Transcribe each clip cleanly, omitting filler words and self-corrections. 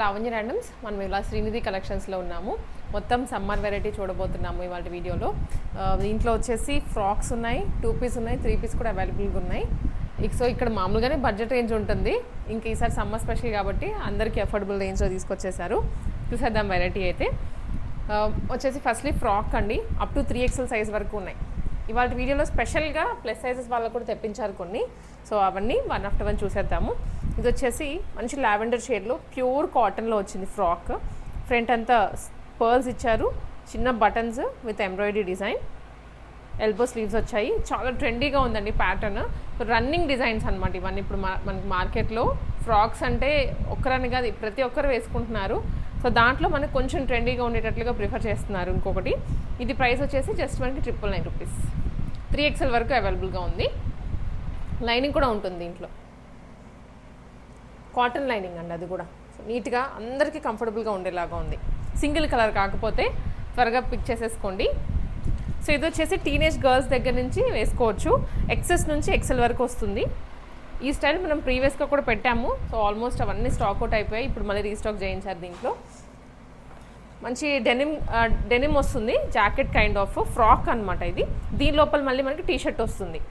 Lavanya randoms. మనం ఇలా శ్రీనిధి కలెక్షన్స్లో ఉన్నాము. మొత్తం సమ్మర్ వెరైటీ చూడబోతున్నాము ఇవాళ వీడియోలో. దీంట్లో వచ్చేసి ఫ్రాక్స్ ఉన్నాయి, 2 పీస్ ఉన్నాయి, 3 పీస్ కూడా అవైలబుల్గా ఉన్నాయి. సో ఇక్కడ మామూలుగానే బడ్జెట్ రేంజ్ ఉంటుంది. ఇంక ఈసారి సమ్మర్ స్పెషల్ కాబట్టి అందరికీ అఫోర్డబుల్ రేంజ్లో తీసుకొచ్చేసారు. చూసేద్దాం వెరైటీ అయితే. వచ్చేసి ఫస్ట్లీ ఫ్రాక్ అండి, అప్ టు 3XL సైజ్ వరకు ఉన్నాయి. ఇవాళ వీడియోలో స్పెషల్గా ప్లస్ సైజెస్ వాళ్ళకు కూడా తెప్పించారు కొన్ని. సో అవన్నీ వన్ ఆఫ్టర్ వన్ చూసేద్దాము. ఇది వచ్చేసి మంచి లావెండర్ షేడ్లో ప్యూర్ కాటన్లో వచ్చింది ఫ్రాక్. ఫ్రంట్ అంతా పర్ల్స్ ఇచ్చారు, చిన్న buttons with embroidery design, elbow sleeves వచ్చాయి. చాలా ట్రెండీగా ఉందండి ప్యాటర్న్. రన్నింగ్ డిజైన్స్ అనమాట ఇవన్నీ. ఇప్పుడు మనకి మార్కెట్లో ఫ్రాక్స్ అంటే ఒక్కరని కాదు, ప్రతి ఒక్కరు వేసుకుంటున్నారు. సో దాంట్లో మనకు కొంచెం ట్రెండీగా ఉండేటట్లుగా ప్రిఫర్ చేస్తున్నారు. ఇంకొకటి ఇది ప్రైస్ వచ్చేసి జస్ట్ మనకి 999 రూపీస్. 3XL వరకు అవైలబుల్గా ఉంది. లైనింగ్ కూడా ఉంటుంది దీంట్లో, కాటన్ లైనింగ్ అండి. అది కూడా సో నీట్గా అందరికీ కంఫర్టబుల్గా ఉండేలాగా ఉంది. సింగిల్ కలర్ కాకపోతే త్వరగా పిక్ చేసేసుకోండి. సో ఇది వచ్చేసి టీనేజ్ గర్ల్స్ దగ్గర నుంచి వేసుకోవచ్చు. XS నుంచి XL వరకు వస్తుంది. ఈ స్టైల్ మనం ప్రీవియస్గా కూడా పెట్టాము. సో ఆల్మోస్ట్ అవన్నీ స్టాక్ అవుట్ అయిపోయాయి. ఇప్పుడు మళ్ళీ రీస్టాక్ చేయించారు. దీంట్లో మంచి డెనిమ్ వస్తుంది, జాకెట్ కైండ్ ఆఫ్ ఫ్రాక్ అనమాట ఇది. దీని లోపల మళ్ళీ మనకి టీషర్ట్ వస్తుంది.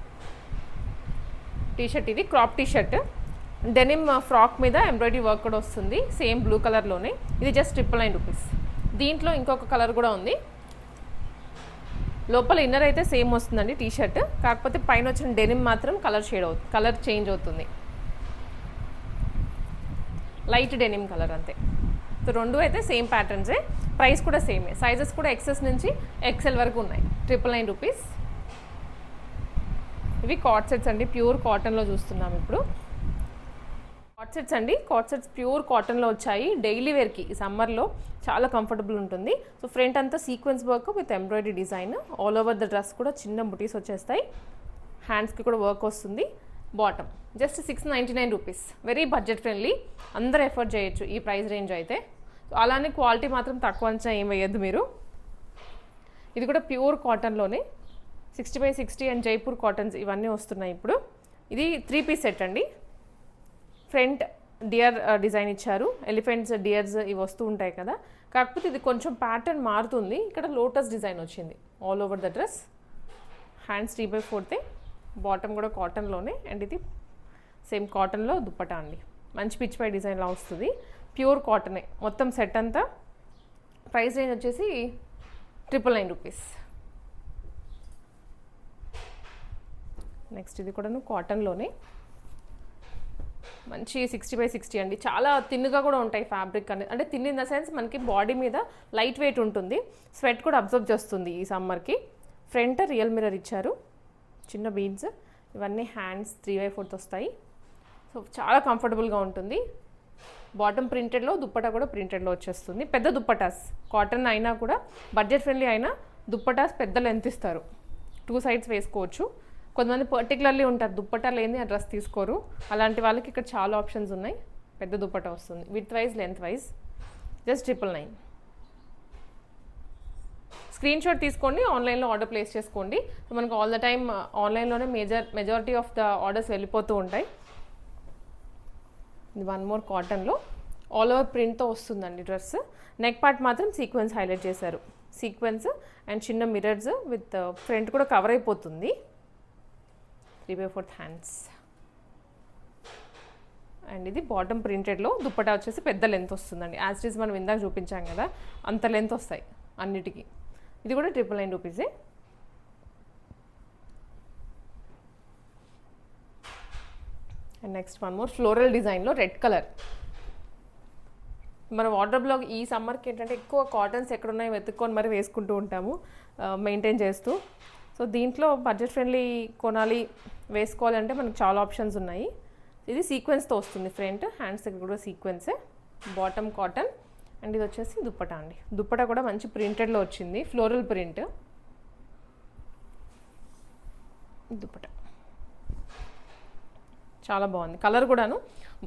టీషర్ట్ ఇది క్రాప్ టీషర్ట్, డెనిమ్ ఫ్రాక్ మీద ఎంబ్రాయిడరీ వర్క్ కూడా వస్తుంది, సేమ్ బ్లూ కలర్లోనే. ఇది జస్ట్ 999 రూపీస్. దీంట్లో ఇంకొక కలర్ కూడా ఉంది. లోపల ఇన్నర్ అయితే సేమ్ వస్తుందండి టీషర్ట్, కాకపోతే పైన వచ్చిన డెనిమ్ మాత్రం కలర్ చేంజ్ అవుతుంది. లైట్ డెనిమ్ కలర్ అంతే. సో రెండు అయితే సేమ్ ప్యాటర్న్సే, ప్రైస్ కూడా సేమే. సైజెస్ కూడా XS నుంచి XL వరకు ఉన్నాయి. 999 రూపీస్. ఇవి కార్డ్ సెట్స్ అండి, ప్యూర్ కాటన్లో చూస్తున్నాం ఇప్పుడు. కార్డ్ సెట్స్ అండి, కార్డ్ సెట్స్ ప్యూర్ కాటన్లో వచ్చాయి. డైలీ వేర్కి ఈ సమ్మర్లో చాలా కంఫర్టబుల్ ఉంటుంది. సో ఫ్రంట్ అంతా sequence work with embroidery design, all over the dress కూడా చిన్న బుటీస్ వచ్చేస్తాయి. హ్యాండ్స్కి కూడా వర్క్ వస్తుంది. Bottom just 699 rupees. Very budget friendly, అందరూ ఎఫర్ట్ చేయొచ్చు ఈ ప్రైస్ రేంజ్ అయితే. సో అలానే క్వాలిటీ మాత్రం తక్కువ అంచనా ఏం వేయద్దు మీరు. ఇది కూడా ప్యూర్ కాటన్లోనే 60x60 అండ్ జైపూర్ కాటన్స్ ఇవన్నీ వస్తున్నాయి ఇప్పుడు. ఇది 3 పీస్ సెట్ అండి. ఫ్రంట్ డియర్ డిజైన్ ఇచ్చారు, ఎలిఫెంట్స్, డియర్స్ ఇవి వస్తూ ఉంటాయి కదా. కాకపోతే ఇది కొంచెం ప్యాటర్న్ మారుతుంది. ఇక్కడ లోటస్ డిజైన్ వచ్చింది all over the dress. Hands 3/4, bottom కూడా కాటన్లోనే. అండ్ ఇది సేమ్ కాటన్లో దుప్పటా అండి, మంచి పిచ్ పై డిజైన్లా వస్తుంది. ప్యూర్ కాటనే మొత్తం సెట్ అంతా. ప్రైస్ రేంజ్ వచ్చేసి 999 రూపీస్. నెక్స్ట్ ఇది కూడాను కాటన్లోనే మంచి 60x60 అండి. చాలా థిన్గా కూడా ఉంటాయి ఫ్యాబ్రిక్ అనేది. అంటే థిన్ ఇన్ ద సెన్స్ మనకి బాడీ మీద లైట్ వెయిట్ ఉంటుంది. స్వెట్ కూడా అబ్జర్వ్ చేస్తుంది ఈ సమ్మర్కి. ఫ్రంట్ రియల్ మిర్రర్ ఇచ్చారు, చిన్న బీడ్స్. ఇవన్నీ హ్యాండ్స్ 3/4 వస్తాయి. సో చాలా కంఫర్టబుల్గా ఉంటుంది. బాటమ్ ప్రింటెడ్లో, దుప్పటా కూడా ప్రింటెడ్లో వచ్చేస్తుంది. పెద్ద దుప్పటాస్, కాటన్ అయినా కూడా బడ్జెట్ ఫ్రెండ్లీ అయినా దుప్పటాస్ పెద్ద లెంత్ ఇస్తారు. 2 సైడ్స్ వేసుకోవచ్చు. కొంతమంది పర్టికులర్లీ ఉంటారు దుప్పటా లేని ఆ డ్రెస్ తీసుకోరు. అలాంటి వాళ్ళకి ఇక్కడ చాలా ఆప్షన్స్ ఉన్నాయి. పెద్ద దుప్పటా వస్తుంది, with wise length wise. Just 999. Screen shot తీసుకోండి, ఆన్లైన్లో ఆర్డర్ ప్లేస్ చేసుకోండి. సో మనకు ఆల్ ద టైమ్ ఆన్లైన్లోనే మెజారిటీ ఆఫ్ ద ఆర్డర్స్ వెళ్ళిపోతూ ఉంటాయి. ఇది వన్ మోర్ కాటన్లో ఆల్ ఓవర్ ప్రింట్తో వస్తుందండి డ్రెస్. నెక్ పార్ట్ మాత్రం సీక్వెన్స్ హైలైట్ చేశారు. సీక్వెన్స్ అండ్ చిన్న మిర్రర్స్ విత్ ఫ్రంట్ కూడా కవర్ అయిపోతుంది. 3/4 హ్యాండ్స్. అండ్ ఇది బాటమ్ ప్రింటెడ్లో, దుప్పటా వచ్చేసి పెద్ద లెంత్ వస్తుందండి. యాజ్ ఇట్ ఈస్ మనం ఇందాక చూపించాం కదా, అంత లెంత్ వస్తాయి అన్నిటికీ. ఇది కూడా 999 రూపీసే. And next one more floral డిజైన్లో రెడ్ కలర్. మన వార్డ్రోబ్లో ఈ సమ్మర్కి ఏంటంటే ఎక్కువ కాటన్స్ ఎక్కడున్నాయో వెతుక్కొని మరి వేసుకుంటూ ఉంటాము, మెయింటైన్ చేస్తూ. సో దీంట్లో బడ్జెట్ ఫ్రెండ్లీ కొనాలి, వేసుకోవాలంటే మనకు చాలా ఆప్షన్స్ ఉన్నాయి. ఇది సీక్వెన్స్తో వస్తుంది. ఫ్రంట్ హ్యాండ్స్ దగ్గర కూడా సీక్వెన్సే, బాటమ్ కాటన్. అండ్ ఇది వచ్చేసి దుప్పటా అండి. దుప్పటా కూడా మంచి ప్రింటెడ్లో వచ్చింది, ఫ్లోరల్ ప్రింట్ దుప్పటా. చాలా బాగుంది. కలర్ కూడాను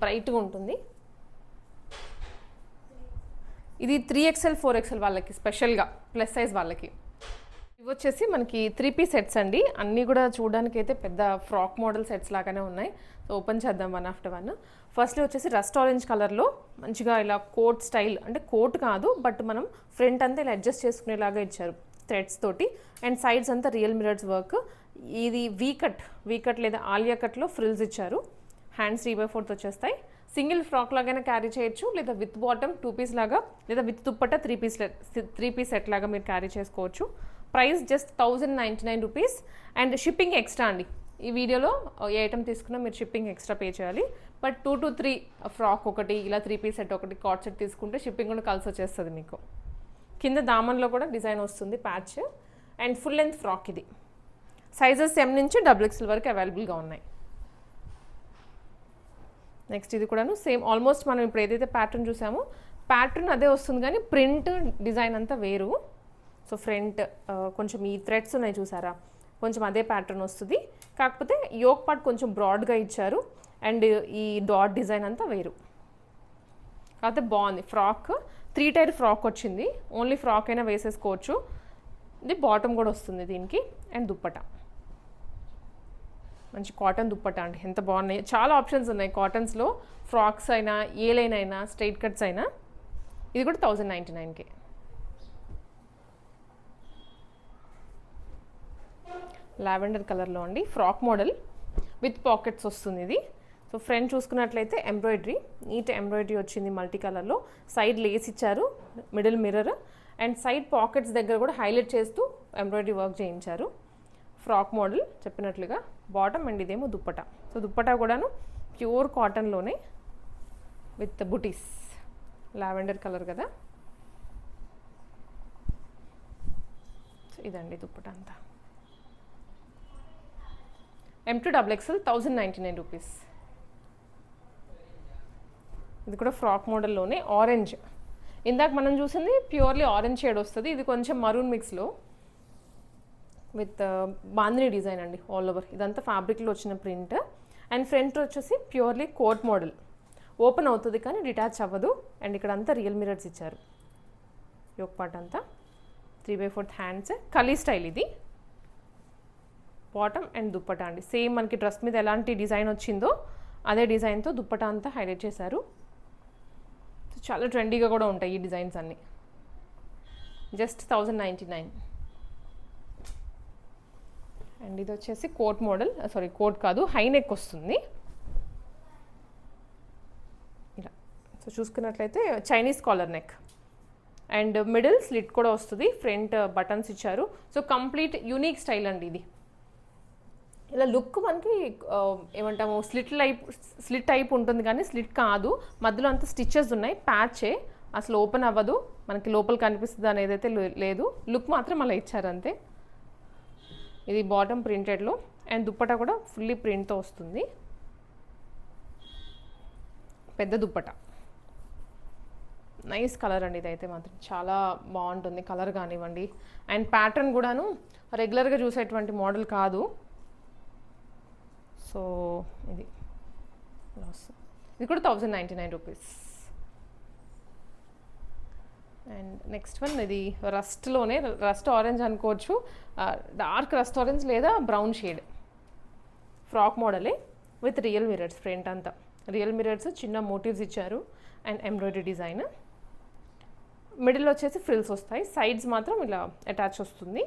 బ్రైట్గా ఉంటుంది. ఇది 3XL 4XL వాళ్ళకి స్పెషల్గా, ప్లస్ సైజ్ వాళ్ళకి. ఇవి వచ్చేసి మనకి 3 పీస్ సెట్స్ అండి. అన్నీ కూడా చూడడానికి అయితే పెద్ద ఫ్రాక్ మోడల్ సెట్స్ లాగానే ఉన్నాయి. సో ఓపెన్ చేద్దాం వన్ ఆఫ్టర్ వన్. ఫస్ట్లీ వచ్చేసి రస్ట్ ఆరెంజ్ కలర్లో మంచిగా ఇలా కోట్ స్టైల్, అంటే కోట్ కాదు బట్ మనం ఫ్రంట్ అంతా ఇలా అడ్జస్ట్ చేసుకునేలాగా ఇచ్చారు థ్రెడ్స్ తోటి. అండ్ సైడ్స్ అంతా రియల్ మిరర్స్ వర్క్. ఇది వీ కట్ లేదా ఆలియా కట్లో ఫ్రిల్స్ ఇచ్చారు. హ్యాండ్స్ 3/4 వచ్చేస్తాయి. సింగిల్ ఫ్రాక్ లాగానే క్యారీ చేయొచ్చు, లేదా విత్ బాటమ్ 2 పీస్ లాగా, లేదా విత్ దుప్పట్టా 3 పీస్ సెట్ లాగా మీరు క్యారీ చేసుకోవచ్చు. Price just 1099 rupees. And shipping extra అండి. ఈ వీడియోలో ఏ ఐటమ్ తీసుకున్నా మీరు షిప్పింగ్ ఎక్స్ట్రా పే చేయాలి. బట్ 2 to 3 ఫ్రాక్ ఒకటి, ఇలా 3 పీస్ సెట్ ఒకటి, కాట్ సెట్ తీసుకుంటే షిప్పింగ్ కూడా కలిసి వచ్చేస్తుంది మీకు. కింద దామన్లో కూడా డిజైన్ వస్తుంది patch. And full length frock ఇది. సైజెస్ M నుంచి XXL వరకు అవైలబుల్గా ఉన్నాయి. నెక్స్ట్ ఇది కూడాను సేమ్ ఆల్మోస్ట్ మనం ఇప్పుడు ఏదైతే ప్యాటర్న్ చూసామో ప్యాటర్న్ అదే వస్తుంది, కానీ ప్రింట్ డిజైన్ అంతా వేరు. సో ఫ్రంట్ కొంచెం ఈ థ్రెడ్స్ ఉన్నాయి చూసారా, కొంచెం అదే ప్యాటర్న్ వస్తుంది. కాకపోతే యోక్ పార్ట్ కొంచెం బ్రాడ్గా ఇచ్చారు. అండ్ ఈ డాట్ డిజైన్ అంతా వేరు. కాకపోతే బాగుంది ఫ్రాక్. 3 టైర్ ఫ్రాక్ వచ్చింది. ఓన్లీ ఫ్రాక్ అయినా వేసేసుకోవచ్చు. ఇది బాటమ్ కూడా వస్తుంది దీనికి. అండ్ దుప్పట మంచి కాటన్ దుప్పట అండి. ఎంత బాగున్నాయి. చాలా ఆప్షన్స్ ఉన్నాయి కాటన్స్లో. ఫ్రాక్స్ అయినా, ఏ లైన్ అయినా, స్ట్రైట్ కట్స్ అయినా. ఇది కూడా 1099కే. లావెండర్ కలర్లో అండి. ఫ్రాక్ మోడల్ విత్ పాకెట్స్ వస్తుంది ఇది. సో ఫ్రంట్ చూసుకున్నట్లయితే ఎంబ్రాయిడరీ, నీట్ ఎంబ్రాయిడరీ వచ్చింది మల్టీ కలర్లో. సైడ్ లేస్ ఇచ్చారు, middle mirror. And side pockets దగ్గర కూడా హైలైట్ చేస్తూ ఎంబ్రాయిడరీ వర్క్ చేయించారు. ఫ్రాక్ మోడల్ చెప్పినట్లుగా. బాటమ్ అండ్ ఇదేమో దుప్పట. సో దుప్పట కూడాను ప్యూర్ కాటన్లోనే విత్ బుటీస్. లావెండర్ కలర్ కదా. సో ఇదండి దుప్పట అంతా. M to XXL 1099 rupees. ఇది కూడా ఫ్రాక్ మోడల్లోనే ఆరెంజ్. ఇందాక మనం చూసింది ప్యూర్లీ ఆరెంజ్ షేడ్ వస్తుంది. ఇది కొంచెం మరూన్ మిక్స్లో విత్ బాందిని డిజైన్ అండి ఆల్ ఓవర్. ఇదంతా ఫ్యాబ్రిక్లో వచ్చిన ప్రింట్. అండ్ ఫ్రంట్ వచ్చేసి ప్యూర్లీ కోట్ మోడల్. ఓపెన్ అవుతుంది కానీ డిటాచ్ అవ్వదు. అండ్ ఇక్కడ అంతా రియల్ మిరర్స్ ఇచ్చారు. యోక్ పార్ట్ అంతా 3/4 హ్యాండ్స్. కలీ స్టైల్ ఇది. బాటమ్ అండ్ దుప్పట అండి. సేమ్ మనకి డ్రెస్ మీద ఎలాంటి డిజైన్ వచ్చిందో అదే డిజైన్తో దుప్పట అంతా హైలైట్ చేశారు. చాలా ట్రెండీగా కూడా ఉంటాయి ఈ డిజైన్స్ అన్నీ. జస్ట్ 1099. అండ్ ఇది వచ్చేసి కోట్ మోడల్, సారీ కోట్ కాదు, హై నెక్ వస్తుంది ఇలా. సో చూసుకున్నట్లయితే Chinese collar neck. And middle slit కూడా వస్తుంది. ఫ్రంట్ బటన్స్ ఇచ్చారు. సో కంప్లీట్ యూనిక్ స్టైల్ అండి ఇది. ఇలా లుక్ మనకి ఏమంటాము స్లిట్ టైప్ ఉంటుంది, కానీ స్లిట్ కాదు. మధ్యలో అంతా స్టిచెస్ ఉన్నాయి. ప్యాచే, అసలు ఓపెన్ అవ్వదు. మనకి లోపల కనిపిస్తుంది అనేది అయితే లేదు. లుక్ మాత్రం అలా ఇచ్చారు అంతే. ఇది బాటమ్ ప్రింటెడ్లో. అండ్ దుప్పట కూడా ఫుల్లీ ప్రింట్తో వస్తుంది. పెద్ద దుప్పట. నైస్ కలర్ అండి. ఇదైతే మాత్రం చాలా బాగుంటుంది కలర్ కానివ్వండి. అండ్ ప్యాటర్న్ కూడాను రెగ్యులర్గా చూసేటువంటి మోడల్ కాదు. సో ఇది కూడా 1099 రూపీస్. అండ్ నెక్స్ట్ వన్ ఇది రస్ట్లోనే, రస్ట్ ఆరెంజ్ అనుకోవచ్చు. డార్క్ రస్ట్ ఆరెంజ్ లేదా బ్రౌన్ షేడ్. ఫ్రాక్ మోడలే విత్ రియల్ మిరర్స్. ఫ్రంట్ అంతా రియల్ మిరర్స్, చిన్న మోటివ్స్ ఇచ్చారు. And embroidery design. మిడిల్ వచ్చేసి ఫ్రిల్స్ వస్తాయి. సైడ్స్ మాత్రం ఇలా అటాచ్ వస్తుంది.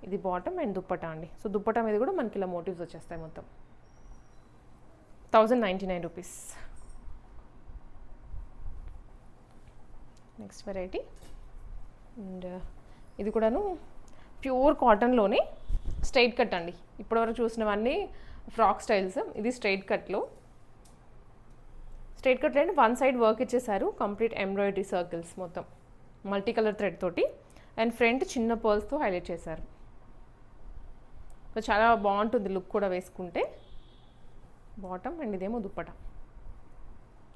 ఇది బాటమ్ అండ్ దుప్పట అండి. సో దుప్పట మీద కూడా మనకి ఇలా మోటివ్స్ వచ్చేస్తాయి. మొత్తం 1099 రూపీస్. Next variety. అండ్ ఇది కూడాను ప్యూర్ కాటన్లోనే స్ట్రైట్ కట్ అండి. ఇప్పటివరకు చూసినవన్నీ ఫ్రాక్ స్టైల్స్. ఇది స్ట్రైట్ కట్లో. స్ట్రైట్ కట్లో అంటే వన్ సైడ్ వర్క్ ఇచ్చేసారు. కంప్లీట్ ఎంబ్రాయిడరీ సర్కిల్స్ మొత్తం మల్టీ కలర్ థ్రెడ్ తోటి. అండ్ ఫ్రంట్ చిన్న పర్ల్స్తో హైలైట్ చేశారు. సో చాలా బాగుంటుంది లుక్ కూడా వేసుకుంటే. బాటమ్ అండ్ ఇదేమో దుప్పట.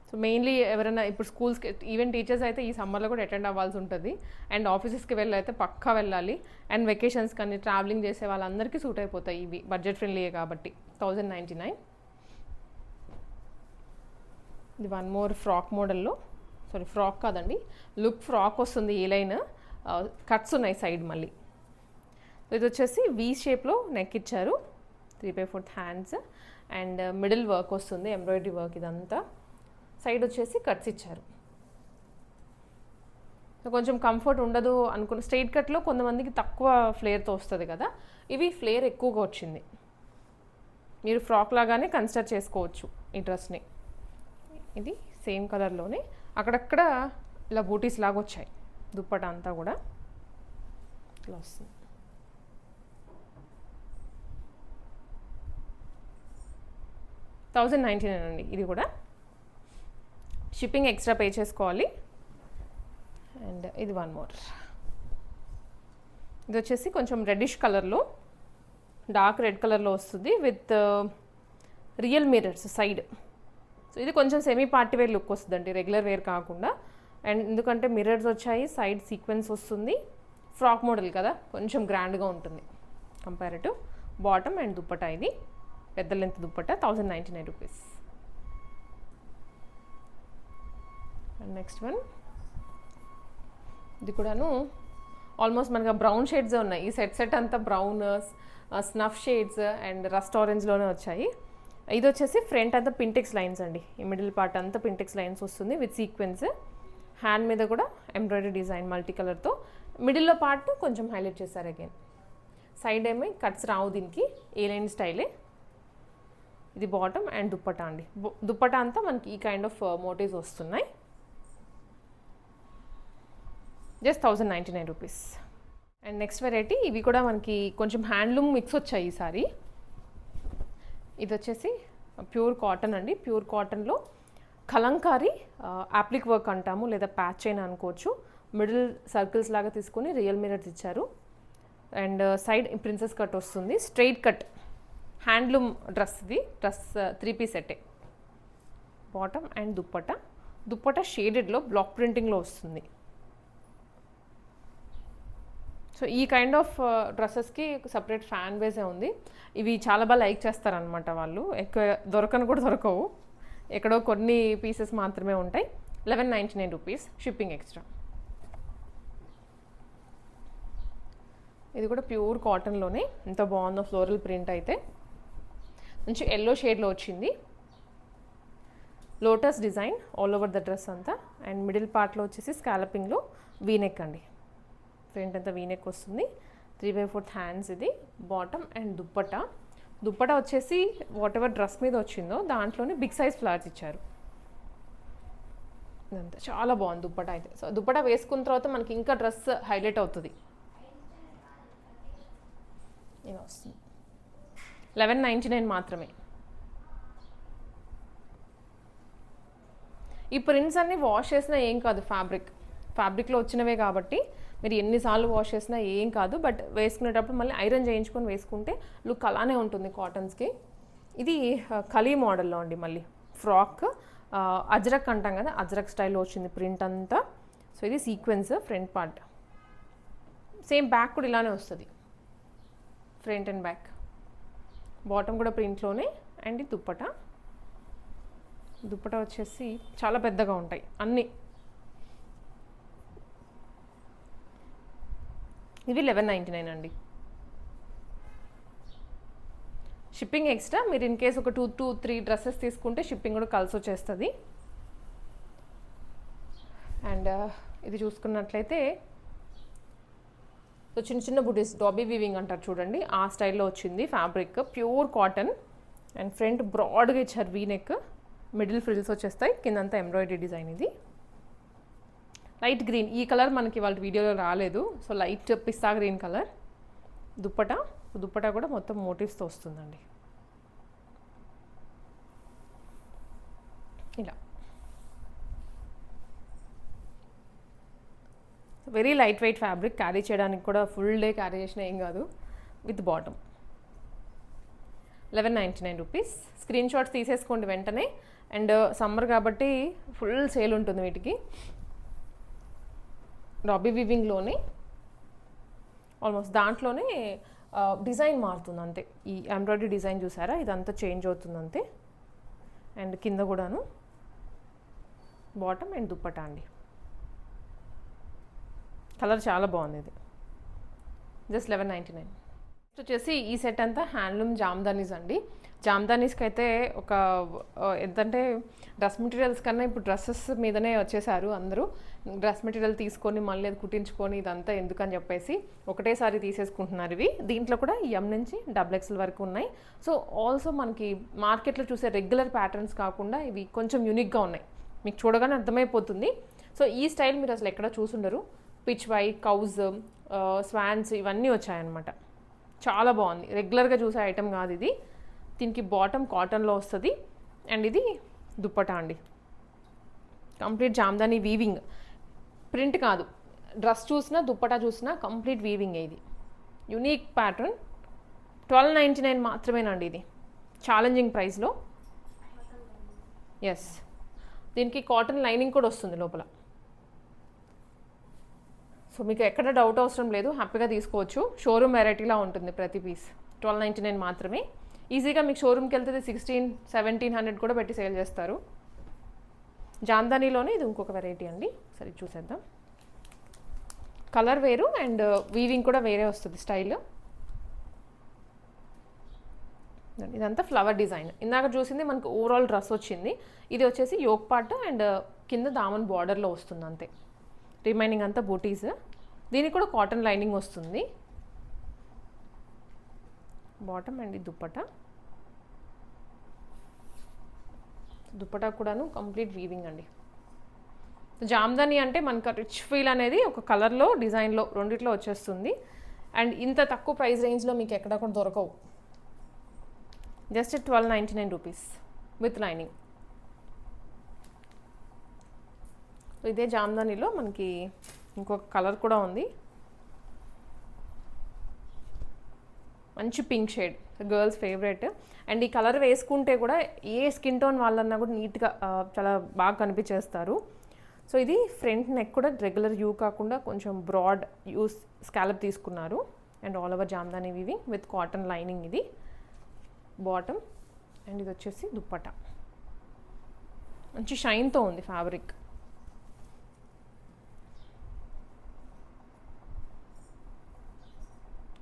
సో మెయిన్లీ ఎవరైనా ఇప్పుడు స్కూల్స్కి, ఈవెన్ టీచర్స్ అయితే ఈ సమ్మర్లో కూడా అటెండ్ అవ్వాల్సి ఉంటుంది. అండ్ ఆఫీసెస్కి వెళ్ళైతే పక్కా వెళ్ళాలి. అండ్ వెకేషన్స్ కానీ ట్రావెలింగ్ చేసే వాళ్ళందరికీ సూట్ అయిపోతాయి ఇవి. బడ్జెట్ ఫ్రెండ్లీయే కాబట్టి 1099. ఇది వన్ మోర్ ఫ్రాక్ మోడల్లో, సారీ ఫ్రాక్ కాదండి, లుక్ ఫ్రాక్ వస్తుంది. ఏ లైన్ కట్స్ ఉన్నాయి సైడ్ మళ్ళీ. ఇది వచ్చేసి వీ షేప్లో నెక్ ఇచ్చారు, 3/4 హ్యాండ్స్ అండ్ మిడిల్ వర్క్ వస్తుంది, ఎంబ్రాయిడరీ వర్క్ ఇదంతా. సైడ్ వచ్చేసి కట్స్ ఇచ్చారు. కొంచెం కంఫర్ట్ ఉండదు అనుకున్న స్ట్రైట్ కట్లో కొంతమందికి తక్కువ ఫ్లేర్తో వస్తుంది కదా, ఇవి ఫ్లేర్ ఎక్కువగా వచ్చింది. మీరు ఫ్రాక్ లాగానే కన్సిడర్ చేసుకోవచ్చు ఈ డ్రెస్ని. ఇది సేమ్ కలర్లోనే అక్కడక్కడ ఇలా బూటీస్ లాగా వచ్చాయి. దుప్పట అంతా కూడా ఇలా వస్తుంది. $1,099 అండి. ఇది కూడా షిప్పింగ్ ఎక్స్ట్రా పే చేసుకోవాలి. అండ్ ఇది వన్ మోర్. ఇది వచ్చేసి కొంచెం రెడ్డిష్ కలర్లో, డార్క్ రెడ్ కలర్లో వస్తుంది with real mirrors side. So ఇది కొంచెం సెమీ పార్టీ వేర్ లుక్ వస్తుందండి, రెగ్యులర్ వేర్ కాకుండా. అండ్ ఎందుకంటే మిర్రర్స్ వచ్చాయి, సైడ్ సీక్వెన్స్ వస్తుంది, ఫ్రాక్ మోడల్ కదా, కొంచెం గ్రాండ్గా ఉంటుంది కంపారిటివ్. బాటమ్ అండ్ దుప్పట, ఇది పెద్ద length dupatta, $1,099. And next one, ఇది కూడాను ఆల్మోస్ట్ మనకు బ్రౌన్ షేడ్స్ ఉన్నాయి. ఈ సెట్ అంతా brown, snuff shades and rust ఆరెంజ్లోనే వచ్చాయి. ఇది వచ్చేసి ఫ్రంట్ అంతా పింటెక్స్ లైన్స్ అండి, ఈ మిడిల్ పార్ట్ అంతా పింటెక్స్ లైన్స్ వస్తుంది విత్ సీక్వెన్స్. హ్యాండ్ మీద కూడా ఎంబ్రాయిడరీ డిజైన్ మల్టీ కలర్తో, మిడిల్లో పార్ట్ కొంచెం హైలైట్ చేశారు అగైన్. సైడ్ ఏమో కట్స్ రావు దీనికి, ఏ లైన్ స్టైలే. ఇది బాటమ్ అండ్ దుప్పట అండి. దుప్పట అంతా మనకి ఈ కైండ్ ఆఫ్ మోటివ్స్ వస్తున్నాయి. జస్ట్ $1,099. అండ్ నెక్స్ట్ వెరైటీ, ఇవి కూడా మనకి కొంచెం హ్యాండ్లూమ్ మిక్స్ వచ్చాయి ఈసారి. ఇది వచ్చేసి ప్యూర్ కాటన్ అండి. ప్యూర్ కాటన్లో కలంకారీ యాప్లిక్ వర్క్ అంటాము, లేదా ప్యాచ్ అయినా అనుకోవచ్చు. మిడిల్ సర్కిల్స్ లాగా తీసుకొని రియల్ మిరర్స్ ఇచ్చారు. అండ్ సైడ్ ప్రిన్సెస్ కట్ వస్తుంది, స్ట్రైట్ కట్ హ్యాండ్లూమ్ డ్రెస్. ఇది డ్రెస్ 3 పీస్ సెట్టే. Bottom and dupatta. దుప్పట షేడెడ్లో బ్లాక్ ప్రింటింగ్లో వస్తుంది. సో ఈ కైండ్ ఆఫ్ డ్రెస్సెస్కి సపరేట్ ఫ్యాన్ బేసే ఉంది. ఇవి చాలా బాగా లైక్ చేస్తారనమాట వాళ్ళు. ఎక్కువ దొరకను కూడా దొరకవు, ఎక్కడో కొన్ని పీసెస్ మాత్రమే ఉంటాయి. $1,199 షిప్పింగ్ ఎక్స్ట్రా. ఇది కూడా ప్యూర్ కాటన్లోనే, ఎంత బాగుందో ఫ్లోరల్ ప్రింట్ అయితే. మంచి ఎల్లో షేడ్లో వచ్చింది, lotus design all over the dress అంతా. అండ్ మిడిల్ పార్ట్లో వచ్చేసి స్కాలపింగ్లో వీనెక్ అండి, ఫ్రంట్ అంతా వీనెక్ వస్తుంది, 3/4 హ్యాండ్స్. ఇది బాటమ్ అండ్ దుప్పట. దుప్పట వచ్చేసి వాట్ ఎవర్ డ్రెస్ మీద వచ్చిందో దాంట్లోనే బిగ్ సైజ్ ఫ్లవర్స్ ఇచ్చారు. ఇదంతా చాలా బాగుంది దుప్పట అయితే. సో దుప్పట వేసుకున్న తర్వాత మనకి ఇంకా డ్రెస్ హైలైట్ అవుతుంది. ఇలా వస్తుంది. $1199 మాత్రమే. ఈ ప్రింట్స్ అన్నీ వాష్ చేసినా ఏం కాదు, ఫ్యాబ్రిక్లో వచ్చినవే కాబట్టి మీరు ఎన్నిసార్లు వాష్ చేసినా ఏం కాదు. బట్ వేసుకునేటప్పుడు మళ్ళీ ఐరన్ చేయించుకొని వేసుకుంటే లుక్ అలానే ఉంటుంది కాటన్స్కి. ఇది కలీ మోడల్లో అండి, మళ్ళీ ఫ్రాక్ అజ్రక్ అంటాం కదా, అజ్రక్ స్టైల్లో వచ్చింది ప్రింట్ అంతా. సో ఇది sequence front part. Same back కూడా ఇలానే వస్తుంది, ఫ్రంట్ అండ్ బ్యాక్. బాటమ్ కూడా ప్రింట్లోనే. అండ్ ఈ దుప్పట వచ్చేసి చాలా పెద్దగా ఉంటాయి అన్నీ. ఇవి $1199 అండి. Shipping extra. మీరు ఇన్ కేస్ ఒక 2 to 3 డ్రెస్సెస్ తీసుకుంటే షిప్పింగ్ కూడా కలిసి వచ్చేస్తుంది. అండ్ ఇది చూసుకున్నట్లయితే సో చిన్న చిన్న బుటీస్, డాబీ వీవింగ్ అంటారు చూడండి, ఆ స్టైల్లో వచ్చింది fabric. Pure cotton and front బ్రాడ్గా ఇచ్చారు వీనెక్, మిడిల్ ఫ్రిల్స్ వచ్చేస్తాయి, కిందంతా ఎంబ్రాయిడరీ డిజైన్. ఇది లైట్ గ్రీన్, ఈ కలర్ మనకి వాళ్ళ వీడియోలో రాలేదు. సో లైట్ పిస్తా గ్రీన్ కలర్. దుప్పట కూడా మొత్తం మోటివ్స్తో వస్తుందండి. ఇలా very light weight fabric, carry చేయడానికి కూడా ఫుల్ డే క్యారీ చేసినా ఏం కాదు. With bottom. $1199. స్క్రీన్ షాట్స్ తీసేసుకోండి వెంటనే. అండ్ సమ్మర్ కాబట్టి ఫుల్ సేల్ ఉంటుంది వీటికి. డాబీ వీవింగ్లోనే ఆల్మోస్ట్ దాంట్లోనే డిజైన్ మారుతుంది అంతే. ఈ ఎంబ్రాయిడరీ డిజైన్ చూసారా, ఇదంతా చేంజ్ అవుతుంది అంతే. అండ్ కింద కూడాను బాటమ్ అండ్ దుప్పట అండి. కలర్ చాలా బాగుంది. ఇది జస్ట్ $1199. వచ్చేసి ఈ సెట్ అంతా హ్యాండ్లూమ్ జామ్దానీస్ అండి. జామ్దానీస్కి అయితే ఒక ఎంతంటే డ్రెస్ మెటీరియల్స్ కన్నా ఇప్పుడు డ్రెస్సెస్ మీదనే వచ్చేసారు అందరూ. డ్రెస్ మెటీరియల్ తీసుకొని మళ్ళీ అది కుట్టించుకొని ఇదంతా ఎందుకని చెప్పేసి ఒకటేసారి తీసేసుకుంటున్నారు ఇవి. దీంట్లో కూడా ఎం నుంచి XXL వరకు ఉన్నాయి. సో ఆల్సో మనకి మార్కెట్లో చూసే రెగ్యులర్ ప్యాటర్న్స్ కాకుండా ఇవి కొంచెం యూనిక్గా ఉన్నాయి, మీకు చూడగానే అర్థమైపోతుంది. సో ఈ స్టైల్ మీరు అసలు ఎక్కడ చూసుండరు. పిచ్ వై, కౌజ్, స్వాన్స్ ఇవన్నీ వచ్చాయన్నమాట. చాలా బాగుంది, రెగ్యులర్గా చూసే ఐటమ్ కాదు ఇది. దీనికి బాటమ్ కాటన్లో వస్తుంది అండ్ ఇది దుప్పటా అండి. కంప్లీట్ జామ్దాని వీవింగ్, ప్రింట్ కాదు. డ్రెస్ చూసినా దుప్పటా చూసినా కంప్లీట్ వీవింగ్. ఇది యూనిక్ ప్యాటర్న్. 1299 మాత్రమేనండి ఇది, ఛాలెంజింగ్ ప్రైస్లో. ఎస్, దీనికి కాటన్ లైనింగ్ కూడా వస్తుంది లోపల. సో మీకు ఎక్కడ డౌట్ అవసరం లేదు, హ్యాపీగా తీసుకోవచ్చు. షోరూమ్ వెరైటీలా ఉంటుంది ప్రతి పీస్. 1299 మాత్రమే. ఈజీగా మీకు షోరూమ్కి వెళ్తే 1600-1700 కూడా పెట్టి సేల్ చేస్తారు. జామ్దానీలోనే ఇది ఇంకొక వెరైటీ అండి, సరే చూసేద్దాం. కలర్ వేరు అండ్ వీవింగ్ కూడా వేరే వస్తుంది స్టైల్. ఇదంతా ఫ్లవర్ డిజైన్. ఇందాక చూసింది మనకు ఓవరాల్ డ్రెస్ వచ్చింది. ఇది వచ్చేసి యోక్ పార్ట్ అండ్ కింద దామన్ బార్డర్లో వస్తుంది అంతే. రిమైనింగ్ అంతా బూటీస్. దీనికి కూడా కాటన్ లైనింగ్ వస్తుంది. Bottom and dupatta. దుప్పటా కూడాను కంప్లీట్ వీవింగ్ అండి. జామ్దాని అంటే మనకు రిచ్ ఫీల్ అనేది ఒక కలర్లో డిజైన్లో రెండిట్లో వచ్చేస్తుంది. అండ్ ఇంత తక్కువ ప్రైస్ రేంజ్లో మీకు ఎక్కడ కూడా దొరకవు. Just 1299 rupees with lining. ఇదే జామ్దానిలో మనకి ఇంకొక కలర్ కూడా ఉంది, మంచి pink shade, girls favourite. And ఈ కలర్ వేసుకుంటే కూడా ఏ స్కిన్ టోన్ వాళ్ళన్నా కూడా నీట్గా చాలా బాగా కనిపించేస్తారు. సో ఇది ఫ్రంట్ నెక్ కూడా రెగ్యులర్ యూ కాకుండా కొంచెం బ్రాడ్ యూ స్కాలప్ తీసుకున్నారు. And all over Jamdani weaving with cotton lining. ఇది బాటమ్ అండ్ ఇది వచ్చేసి దుప్పటా. మంచి షైన్తో ఉంది ఫ్యాబ్రిక్.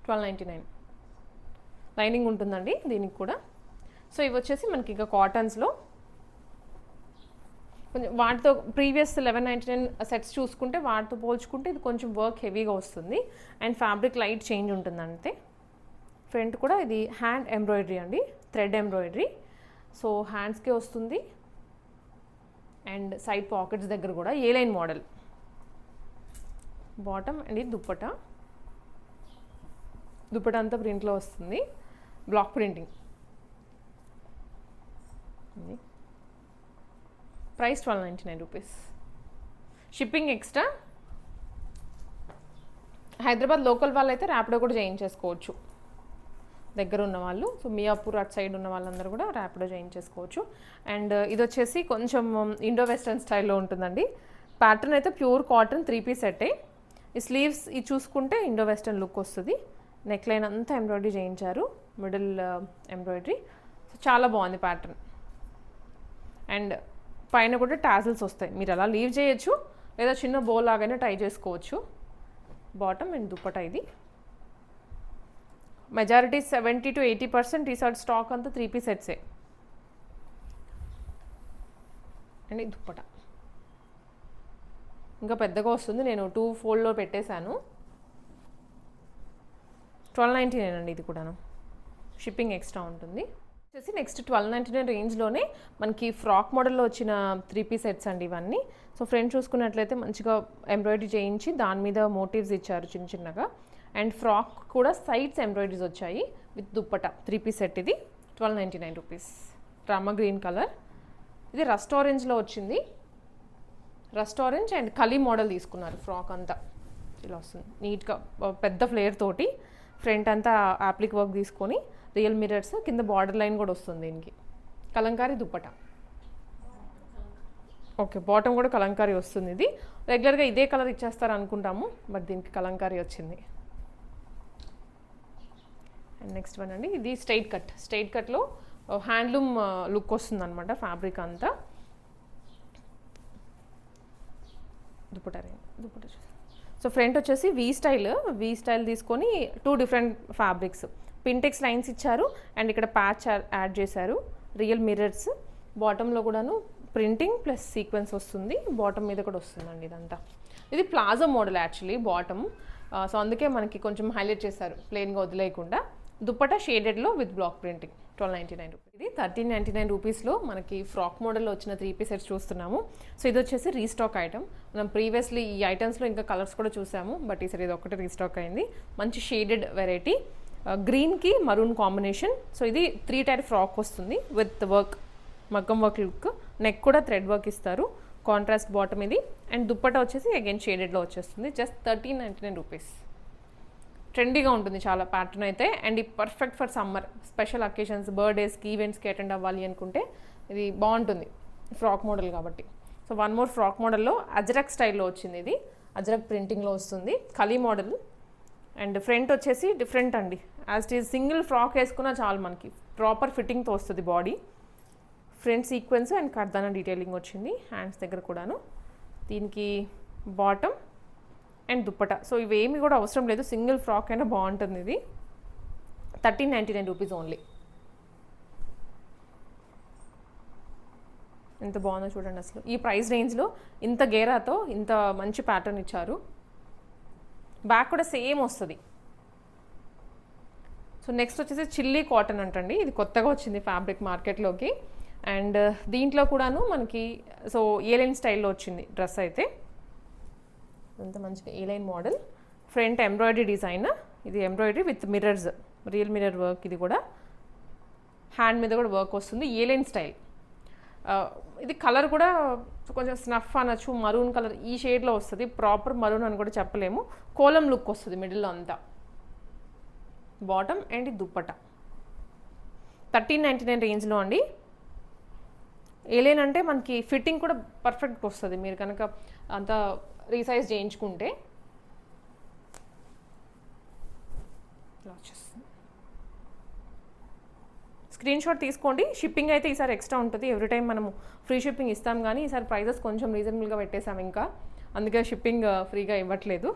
$1299 లైనింగ్ ఉంటుందండి దీనికి కూడా. సో ఇవి వచ్చేసి మనకి ఇక కాటన్స్లో కొంచెం వాటితో ప్రీవియస్ 1199 సెట్స్ చూసుకుంటే వాటితో పోల్చుకుంటే ఇది కొంచెం వర్క్ హెవీగా వస్తుంది అండ్ ఫ్యాబ్రిక్ లైట్ చేంజ్ ఉంటుంది అంతే. ఫ్రంట్ కూడా ఇది హ్యాండ్ ఎంబ్రాయిడరీ అండి, థ్రెడ్ ఎంబ్రాయిడరీ. సో హ్యాండ్స్కే వస్తుంది అండ్ సైడ్ పాకెట్స్ దగ్గర కూడా ఏ లైన్ మోడల్. బాటమ్ అండ్ ఇది దుప్పటా. దుప్పటా అంతా ప్రింట్లో వస్తుంది, block printing. Price 1299 rupees. Shipping extra. Hyderabad local వాళ్ళు అయితే ర్యాపిడో కూడా చేయించేసుకోవచ్చు దగ్గర ఉన్న వాళ్ళు. సో మియాపూర్ అటు సైడ్ ఉన్న వాళ్ళందరూ కూడా ర్యాపిడో చేయించేసుకోవచ్చు. అండ్ ఇది వచ్చేసి కొంచెం ఇండో వెస్టర్న్ స్టైల్లో ఉంటుందండి. ప్యాటర్న్ అయితే ప్యూర్ కాటన్ 3 పీస్ సెట్టే. ఈ స్లీవ్స్ ఇది చూసుకుంటే ఇండో వెస్టర్న్ లుక్ వస్తుంది. నెక్ లైన్ అంతా ఎంబ్రాయిడరీ చేయించారు, మిడిల్ ఎంబ్రాయిడరీ. సో చాలా బాగుంది ప్యాటర్న్. అండ్ పైన కూడా టాజిల్స్ వస్తాయి, మీరు అలా లీవ్ చేయొచ్చు లేదా చిన్న బో లాగానే టై చేసుకోవచ్చు. Bottom and dupatta. ఇది మెజారిటీ 70 to 80% ఈ సైడ్ స్టాక్ అంతా 3 పీస్ సెట్సే. అండ్ ఇది దుప్పటా ఇంకా పెద్దగా వస్తుంది, నేను 2 ఫోల్డ్లో పెట్టేశాను. 1299 అండి ఇది కూడాను. షిప్పింగ్ ఎక్స్ట్రా ఉంటుంది. వచ్చేసి నెక్స్ట్ 1299 రేంజ్లోనే మనకి ఫ్రాక్ మోడల్లో వచ్చిన 3 పీస్ సెట్స్ అండి ఇవన్నీ. సో ఫ్రంట్ చూసుకున్నట్లయితే మంచిగా ఎంబ్రాయిడరీ చేయించి దాని మీద మోటివ్స్ ఇచ్చారు చిన్న చిన్నగా. అండ్ ఫ్రాక్ కూడా సైడ్స్ ఎంబ్రాయిడరీస్ వచ్చాయి విత్ దుప్పటా. 3 పీస్ సెట్ ఇది 1299 రూపీస్. Rama green colour. ఇది రస్ట్ ఆరెంజ్లో వచ్చింది. రస్ట్ ఆరెంజ్ అండ్ కలీ మోడల్ తీసుకున్నారు. ఫ్రాక్ అంతా ఇలా వస్తుంది నీట్గా పెద్ద ఫ్లేర్ తోటి. ఫ్రంట్ అంతా యాప్లిక్ వర్క్ తీసుకొని రియల్ మిరర్స్, కింద బార్డర్ లైన్ కూడా వస్తుంది దీనికి. కలంకారీ దుప్పటా. ఓకే, బాటమ్ కూడా కలంకారీ వస్తుంది. ఇది రెగ్యులర్గా ఇదే కలర్ ఇచ్చేస్తారు అనుకుంటాము, బట్ దీనికి కలంకారీ వచ్చింది. అండ్ నెక్స్ట్ వన్ అండి, ఇది స్ట్రైట్ కట్. స్ట్రైట్ కట్లో హ్యాండ్లూమ్ లుక్ వస్తుంది అనమాట ఫ్యాబ్రిక్ అంతా. దుప్పటా సో ఫ్రంట్ వచ్చేసి వీ స్టైల్ తీసుకొని 2 డిఫరెంట్ ఫ్యాబ్రిక్స్, పింటెక్స్ లైన్స్ ఇచ్చారు అండ్ ఇక్కడ ప్యాచ్ యాడ్ చేశారు, రియల్ మిర్రర్స్, బాటంలో కూడాను ప్రింటింగ్ ప్లస్ సీక్వెన్స్ వస్తుంది, బాటమ్ మీద కూడా వస్తుందండి ఇదంతా. ఇది palazzo model actually bottom, so అందుకే మనకి కొంచెం హైలైట్ చేశారు ప్లెయిన్గా వదిలేయకుండా. దుప్పటా షేడెడ్లో విత్ బ్లాక్ ప్రింటింగ్, 1299 రూపీస్. ఇది 1399 రూపీస్లో మనకి ఫ్రాక్ మోడల్లో వచ్చిన 3 పీస్ సెట్స్ చూస్తున్నాము. సో ఇది వచ్చేసి రీస్టాక్ ఐటమ్. మనం ప్రీవియస్లీ ఈ ఐటమ్స్లో ఇంకా కలర్స్ కూడా చూసాము, బట్ ఈసారి ఇది ఒకటి రీస్టాక్ అయింది. మంచి షేడెడ్ వెరైటీ, గ్రీన్కి మరూన్ కాంబినేషన్. సో ఇది 3 టైర్ ఫ్రాక్ వస్తుంది విత్ వర్క్, మగ్గం వర్క్ లుక్, నెక్ కూడా థ్రెడ్ వర్క్ ఇస్తారు, కాంట్రాస్ట్ బాటమ్ ఇది. అండ్ దుప్పటా వచ్చేసి అగైన్ షేడెడ్లో వచ్చేస్తుంది, జస్ట్ 1399 రూపీస్. ట్రెండీగా ఉంటుంది చాలా ప్యాటర్న్ అయితే, అండ్ ఈ perfect for summer special occasions, బర్త్డేస్కి, ఈవెంట్స్కి అటెండ్ అవ్వాలి అనుకుంటే ఇది బాగుంటుంది ఫ్రాక్ మోడల్ కాబట్టి. సో వన్ మోర్ ఫ్రాక్ మోడల్లో అజ్రక్ స్టైల్లో వచ్చింది, ఇది అజ్రక్ ప్రింటింగ్లో వస్తుంది, కలీ మోడల్. అండ్ ఫ్రంట్ వచ్చేసి డిఫరెంట్ అండి, as it is single frock వేసుకున్నా చాలు మనకి ప్రాపర్ ఫిట్టింగ్తో వస్తుంది బాడీ. ఫ్రంట్ సీక్వెన్స్ అండ్ కర్దానా డీటెయిలింగ్ వచ్చింది హ్యాండ్స్ దగ్గర కూడాను. దీనికి బాటమ్ అండ్ దుప్పట, సో ఇవేమి కూడా అవసరం లేదు, సింగిల్ ఫ్రాక్ అయినా బాగుంటుంది. ఇది 1399 రూపీస్ ఓన్లీ. ఎంత బాగుందో చూడండి అసలు, ఈ ప్రైస్ రేంజ్లో ఇంత గేరాతో ఇంత మంచి ప్యాటర్న్ ఇచ్చారు. బ్యాక్ కూడా సేమ్ వస్తుంది. సో నెక్స్ట్ వచ్చేసి చిల్లీ కాటన్ అంటండి, ఇది కొత్తగా వచ్చింది ఫ్యాబ్రిక్ మార్కెట్లోకి. అండ్ దీంట్లో కూడాను మనకి సో ఏలైన్ స్టైల్లో వచ్చింది డ్రెస్ అయితే, అంత మంచిగా A line model. Front embroidery design, ఇది embroidery with mirrors, real mirror work, ఇది కూడా హ్యాండ్ మీద కూడా వర్క్ వస్తుంది, ఏలైన్ స్టైల్. ఇది కలర్ కూడా కొంచెం స్నఫ్ అనొచ్చు, మరూన్ కలర్ ఈ షేడ్లో వస్తుంది, ప్రాపర్ మరూన్ అని కూడా చెప్పలేము, కోలం లుక్ వస్తుంది మిడిల్లో అంతా. బాటమ్ అండ్ దుప్పట 1399 రేంజ్లో అండి. ఏలైన్ అంటే మనకి ఫిట్టింగ్ కూడా పర్ఫెక్ట్గా వస్తుంది, మీరు కనుక అంతా రీసైజ్ చేయించుకుంటే. స్క్రీన్ షాట్ తీసుకోండి, షిప్పింగ్ అయితే ఈసారి ఎక్స్ట్రా ఉంటుంది, ఎవ్రీ టైం మనము ఫ్రీ షిప్పింగ్ ఇస్తాం, కానీ ఈసారి ప్రైజెస్ కొంచెం రీజనబుల్గా పెట్టేసాం ఇంకా, అందుకే షిప్పింగ్ ఫ్రీగా ఇవ్వట్లేదు.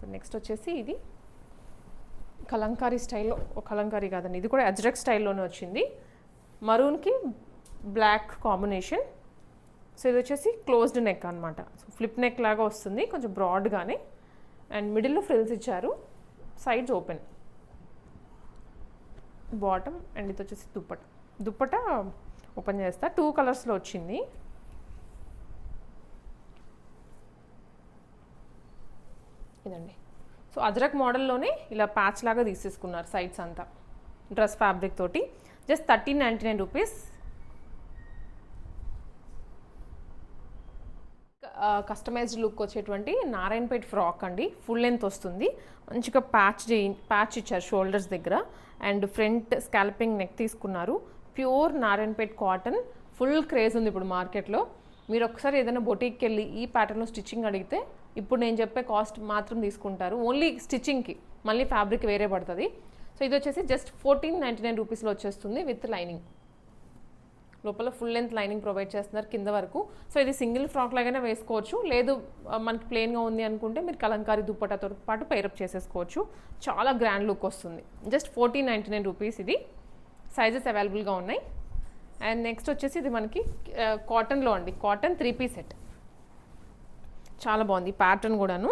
సో నెక్స్ట్ వచ్చేసి ఇది కలంకారీ స్టైల్లో, కలంకారీ కాదండి, ఇది కూడా అజ్రక్ స్టైల్లోనే వచ్చింది, మరూన్కి బ్లాక్ కాంబినేషన్. సో ఇది వచ్చేసి క్లోజ్డ్ నెక్ అనమాట, సో ఫ్లిప్ నెక్ లాగా వస్తుంది కొంచెం బ్రాడ్గానే, అండ్ మిడిల్లో ఫ్రిల్స్ ఇచ్చారు, సైడ్స్ ఓపెన్. బాటమ్ అండ్ ఇది వచ్చేసి దుప్పట ఓపెన్ చేస్తా, 2 కలర్స్లో వచ్చింది. ఇదండి, సో అజ్రక్ మోడల్లోనే ఇలా ప్యాచ్ లాగా తీసేసుకున్నారు సైడ్స్ అంతా డ్రెస్ ఫ్యాబ్రిక్ తోటి, జస్ట్ 1399 రూపీస్. కస్టమైజ్డ్ లుక్ వచ్చేటువంటి నారాయణపేట్ ఫ్రాక్ అండి, ఫుల్ లెంత్ వస్తుంది, మంచిగా ప్యాచ్ ఇచ్చారు షోల్డర్స్ దగ్గర, అండ్ ఫ్రంట్ స్కాల్పింగ్ నెక్ తీసుకున్నారు, pure Narayanpet cotton. Full craze ఉంది ఇప్పుడు మార్కెట్లో. మీరు ఒకసారి ఏదైనా బొటీక్కి వెళ్ళి ఈ ప్యాటర్న్లో స్టిచ్చింగ్ అడిగితే ఇప్పుడు నేను చెప్పే కాస్ట్ మాత్రం తీసుకుంటారు, ఓన్లీ స్టిచ్చింగ్కి, మళ్ళీ ఫ్యాబ్రిక్ వేరే పడుతుంది. సో ఇది వచ్చేసి జస్ట్ 1499 రూపీస్లో వచ్చేస్తుంది విత్ లైనింగ్, లోపల ఫుల్ లెంత్ లైనింగ్ ప్రొవైడ్ చేస్తున్నారు కింద వరకు. సో ఇది సింగిల్ ఫ్రాక్ లాగానే వేసుకోవచ్చు, లేదు మనకి ప్లెయిన్గా ఉంది అనుకుంటే మీరు కలంకారీ దుప్పటాతో పాటు పైరప్ చేసేసుకోవచ్చు, చాలా గ్రాండ్ లుక్ వస్తుంది. Just 1499 rupees. ఇది సైజెస్ అవైలబుల్గా ఉన్నాయి. అండ్ నెక్స్ట్ వచ్చేసి ఇది మనకి కాటన్లో అండి, కాటన్ 3 పీస్ సెట్, చాలా బాగుంది ప్యాటర్న్ కూడాను,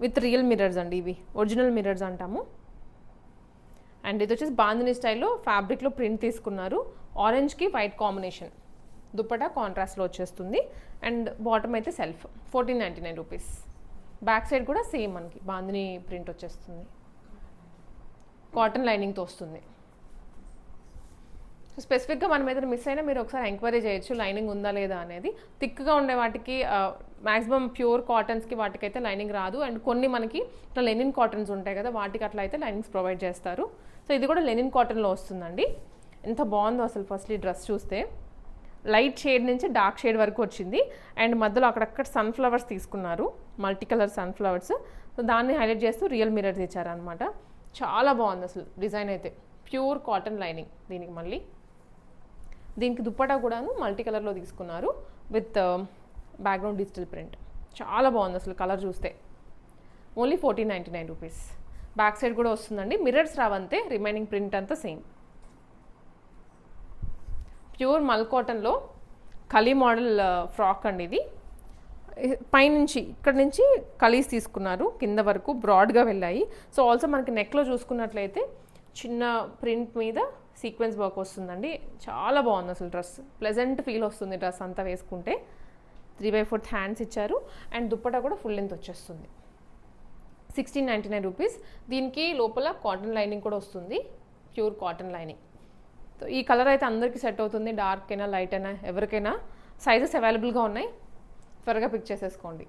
విత్ రియల్ మిర్రర్స్ అండి, ఇవి ఒరిజినల్ మిర్రర్స్ అంటాము. అండ్ ఇది వచ్చేసి బాందిని స్టైల్లో ఫ్యాబ్రిక్లో ప్రింట్ తీసుకున్నారు, ఆరెంజ్కి వైట్ కాంబినేషన్, దుప్పటా కాంట్రాస్ట్లో వచ్చేస్తుంది, అండ్ బాటమ్ అయితే సెల్ఫ్, 1499 రూపీస్. బ్యాక్ సైడ్ కూడా సేమ్ మనకి బాందిని ప్రింట్ వచ్చేస్తుంది, కాటన్ లైనింగ్తో వస్తుంది. సో స్పెసిఫిక్గా మనం ఏదైనా మిస్ అయినా మీరు ఒకసారి ఎంక్వైరీ చేయొచ్చు లైనింగ్ ఉందా లేదా అనేది. థిక్గా ఉండే వాటికి మ్యాక్సిమం ప్యూర్ కాటన్స్కి వాటికైతే లైనింగ్ రాదు, అండ్ కొన్ని మనకి ఇట్లా లెనిన్ కాటన్స్ ఉంటాయి కదా, వాటికి అట్లా అయితే లైనింగ్స్ ప్రొవైడ్ చేస్తారు. సో ఇది కూడా లెనిన్ కాటన్లో వస్తుందండి. ఎంత బాగుందో అసలు ఫస్ట్లీ డ్రెస్ చూస్తే, లైట్ షేడ్ నుంచి డార్క్ షేడ్ వరకు వచ్చింది, అండ్ మధ్యలో అక్కడక్కడ సన్ఫ్లవర్స్ తీసుకున్నారు, మల్టీ కలర్ సన్ఫ్లవర్స్. సో దాన్ని హైలైట్ చేస్తూ రియల్ మిర్రర్స్ ఇచ్చారనమాట. చాలా బాగుంది అసలు డిజైన్ అయితే, ప్యూర్ కాటన్ లైనింగ్ దీనికి. మళ్ళీ దీనికి దుప్పటా కూడాను మల్టీ కలర్లో తీసుకున్నారు విత్ బ్యాక్గ్రౌండ్ డిజిటల్ ప్రింట్, చాలా బాగుంది అసలు కలర్ చూస్తే. Only 1499 rupees. బ్యాక్ సైడ్ కూడా వస్తుందండి, మిర్రర్స్ రావంతే, రిమైనింగ్ ప్రింట్ అంతా సేమ్. ప్యూర్ మల్ కాటన్లో కలీ మోడల్ ఫ్రాక్ అండి ఇది. పైనుంచి ఇక్కడ నుంచి కలీస్ తీసుకున్నారు, కింద వరకు బ్రాడ్గా వెళ్ళాయి. సో ఆల్సో మనకి నెక్లో చూసుకున్నట్లయితే చిన్న ప్రింట్ మీద సీక్వెన్స్ వర్క్ వస్తుందండి. చాలా బాగుంది అసలు డ్రెస్, ప్లెజెంట్ ఫీల్ వస్తుంది డ్రెస్ అంతా వేసుకుంటే. 3/4 హ్యాండ్స్ ఇచ్చారు అండ్ దుప్పటా కూడా ఫుల్ లెంత్ వచ్చేస్తుంది. 1699 రూపీస్. దీనికి లోపల కాటన్ లైనింగ్ కూడా వస్తుంది, ప్యూర్ కాటన్ లైనింగ్. సో ఈ కలర్ అయితే అందరికీ సెట్ అవుతుంది, డార్క్ అయినా లైట్ అయినా ఎవరికైనా. సైజెస్ అవైలబుల్గా ఉన్నాయి, త్వరగా పిక్ చేసేసుకోండి.